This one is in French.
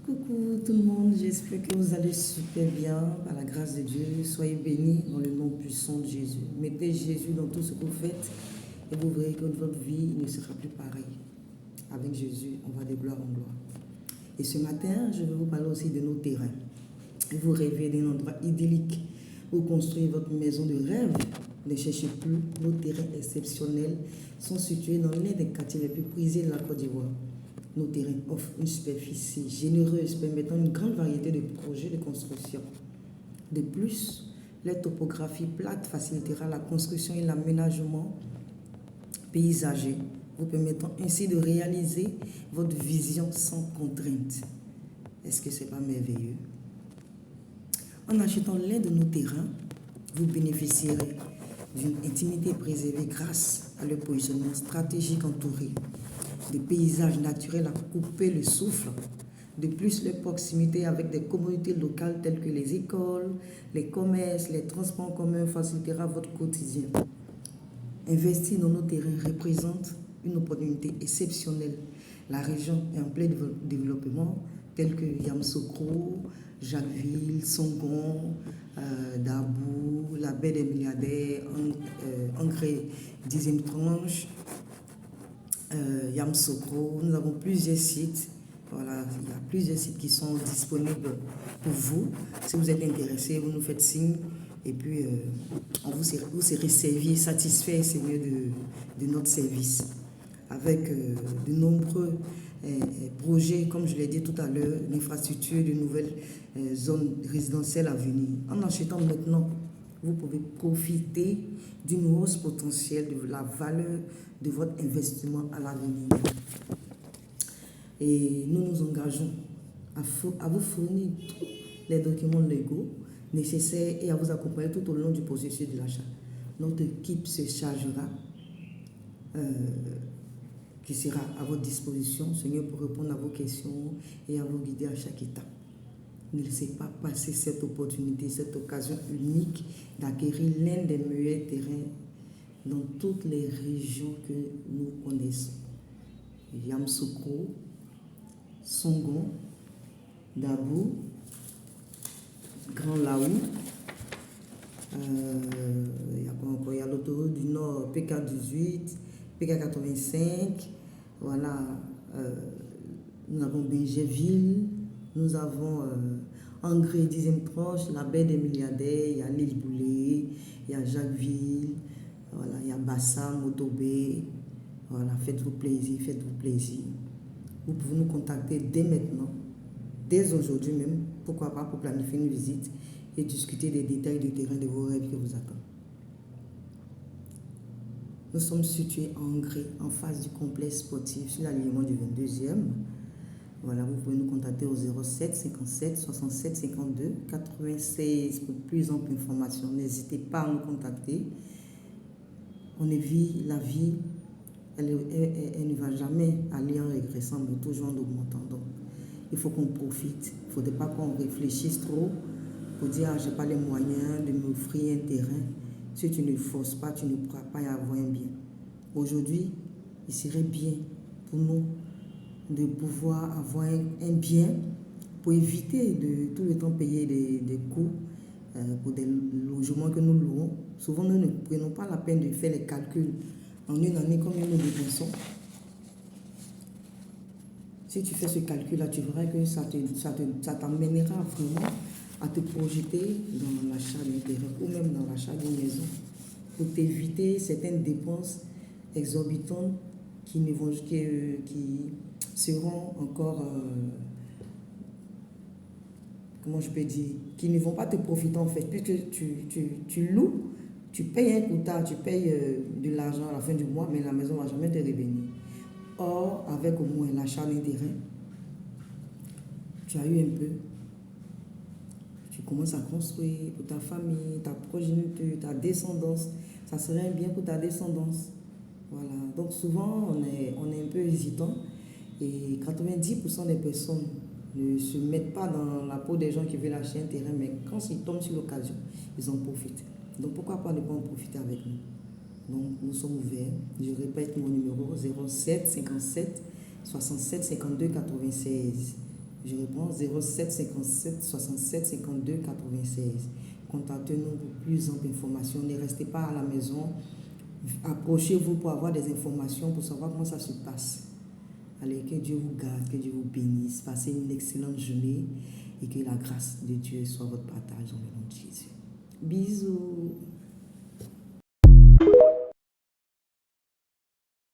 Coucou tout le monde, j'espère que vous allez super bien, par la grâce de Dieu. Soyez bénis dans le nom puissant de Jésus. Mettez Jésus dans tout ce que vous faites et vous verrez que votre vie ne sera plus pareille. Avec Jésus, on va de gloire en gloire. Et ce matin, je vais vous parler aussi de nos terrains. Vous rêvez d'un endroit idyllique où construire votre maison de rêve. Ne cherchez plus, nos terrains exceptionnels sont situés dans l'un des quartiers les plus prisés de la Côte d'Ivoire. Nos terrains offrent une superficie généreuse permettant une grande variété de projets de construction. De plus, la topographie plate facilitera la construction et l'aménagement paysager, vous permettant ainsi de réaliser votre vision sans contrainte. Est-ce que ce n'est pas merveilleux? En achetant l'un de nos terrains, vous bénéficierez d'une intimité préservée grâce à leur positionnement stratégique entouré des paysages naturels à couper le souffle. De plus, leur proximité avec des communautés locales telles que les écoles, les commerces, les transports en commun facilitera votre quotidien. Investir dans nos terrains représente une opportunité exceptionnelle. La région est en plein développement, tels que Yamoussoukro, Jacquesville, Songon, Dabou, la baie des milliardaires, Angré, 10e tranche, Yamoussoukro. Nous avons plusieurs sites. Voilà, il y a plusieurs sites qui sont disponibles pour vous. Si vous êtes intéressé, vous nous faites signe. Et puis, vous serez servi, satisfait, Seigneur, de notre service. Avec de nombreux projets, comme je l'ai dit tout à l'heure, l'infrastructure de nouvelles zones résidentielles à venir. En achetant maintenant, vous pouvez profiter d'une hausse potentielle de la valeur de votre investissement à l'avenir. Et nous nous engageons à vous fournir tous les documents légaux nécessaires et à vous accompagner tout au long du processus de l'achat. Notre équipe se chargera, qui sera à votre disposition, Seigneur, pour répondre à vos questions et à vous guider à chaque étape. Ne laissez pas passer cette opportunité, cette occasion unique d'acquérir l'un des meilleurs terrains dans toutes les régions que nous connaissons. Yamoussoukro, Songon, Dabou, Grand Laou, il y a l'autoroute du Nord, PK18, PK85, voilà, nous avons Benjéville, nous avons Angré, 10e tranche, la baie des milliardaires, il y a l'île Boulay, il y a Jacquesville, voilà, il y a Bassam, Motobé, voilà, faites-vous plaisir, faites-vous plaisir. Vous pouvez nous contacter dès maintenant, dès aujourd'hui même, pourquoi pas, pour planifier une visite et discuter des détails du terrain de vos rêves qui vous attendent. Nous sommes situés en Angré, en face du complexe sportif, sur l'alignement du 22e. Voilà, vous pouvez nous contacter au 07 57 67 52 96 pour plus ample information. N'hésitez pas à nous contacter. On vit la vie, elle ne va jamais aller en régressant, mais toujours en augmentant. Donc, il faut qu'on profite. Il ne faudrait pas qu'on réfléchisse trop pour dire je n'ai pas les moyens de m'offrir un terrain. Si tu ne forces pas, tu ne pourras pas y avoir un bien. Aujourd'hui, il serait bien pour nous de pouvoir avoir un bien pour éviter de tout le temps payer des coûts pour des logements que nous louons. Souvent, nous ne prenons pas la peine de faire les calculs en une année combien nous dépensons. Si tu fais ce calcul-là, tu verras que ça t'amènera vraiment à te projeter dans l'achat d'un terrain ou même dans l'achat d'une maison pour t'éviter certaines dépenses exorbitantes qui seront encore, comment je peux dire, qui ne vont pas te profiter en fait, puisque tu loues, tu payes un quota, tu payes de l'argent à la fin du mois, mais la maison ne va jamais te revenir. Or, avec au moins l'achat d'un terrain, tu as eu un peu, tu commences à construire pour ta famille, ta progéniture, ta descendance, ça serait un bien pour ta descendance. Voilà, donc souvent on est un peu hésitant et 90% des personnes ne se mettent pas dans la peau des gens qui veulent acheter un terrain, mais quand ils tombent sur l'occasion, ils en profitent. Donc pourquoi pas ne pas en profiter avec nous? Donc nous sommes ouverts. Je répète mon numéro 07 57 67 52 96. Je réponds 07 57 67 52 96. Contactez-nous pour plus d'informations. Ne restez pas à la maison. Approchez-vous pour avoir des informations, pour savoir comment ça se passe. Allez, que Dieu vous garde, que Dieu vous bénisse. Passez une excellente journée et que la grâce de Dieu soit votre partage dans le nom de Jésus. Bisous.